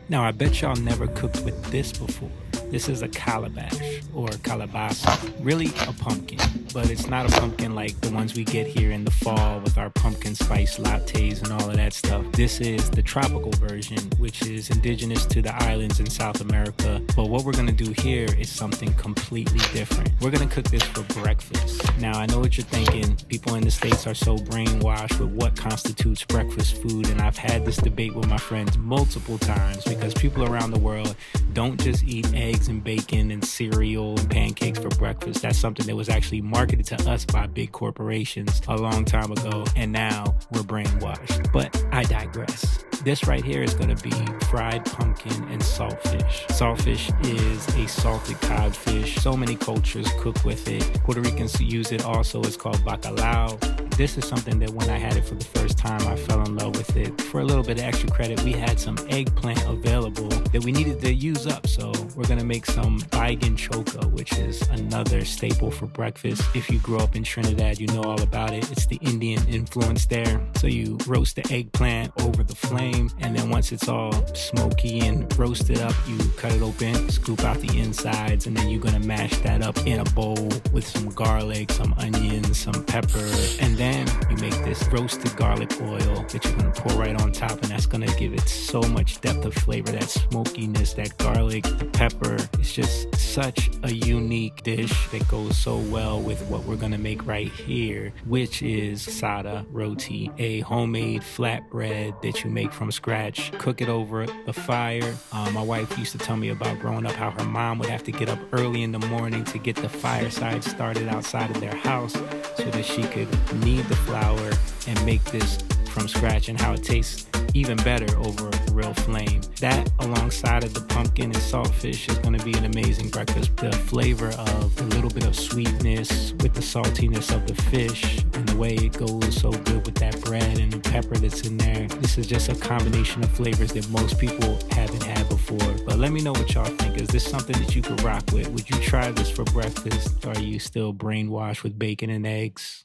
Now, I bet y'all never cooked with this before. This is a calabash or calabasa, really a pumpkin, but it's not a pumpkin like the ones we get here in the fall with our pumpkin spice lattes and all of that stuff. This is the tropical version, which is indigenous to the islands in South America. But what we're gonna do here is something completely different. We're gonna cook this for breakfast. Now, I know what you're thinking. People in the States are so brainwashed with what constitutes breakfast food, and I've had this debate with my friends multiple times because people around the world don't just eat eggs and bacon and cereal and pancakes for breakfast. That's something that was actually marketed to us by big corporations a long time ago, and now we're brainwashed. But I digress. This right here is going to be fried pumpkin and saltfish. Saltfish is a salted codfish. So many cultures cook with it. Puerto Ricans use it also. It's called bacalao. This is something that when I had it for the first time, I fell in love with it. For a little bit of extra credit, we had some eggplant available that we needed to use up. So we're going to make some baigan choca, which is another staple for breakfast. If you grew up in Trinidad, you know all about it. It's the Indian influence there. So you roast the eggplant over the flame, and then once it's all smoky and roasted up, you cut it open, scoop out the insides, and then you're going to mash that up in a bowl with some garlic, some onions, some pepper, and then you make this roasted garlic oil that you're going to pour right on top, and that's going to give it so much depth of flavor, that smokiness, that garlic, the pepper. It's just such a unique dish that goes so well with what we're going to make right here, which is sada roti, a homemade flatbread that you make from scratch. Cook it over the fire. My wife used to tell me about growing up how her mom would have to get up early in the morning to get the fireside started outside of their house so that she could knead the flour and make this from scratch, and how it tastes even better over a real flame. That alongside of the pumpkin and saltfish is going to be an amazing breakfast. The flavor of a little bit of sweetness with the saltiness of the fish and the way it goes so good with that bread and the pepper that's in there. This is just a combination of flavors that most people haven't had before. But let me know what y'all think. Is this something that you could rock with? Would you try this for breakfast? Or are you still brainwashed with bacon and eggs?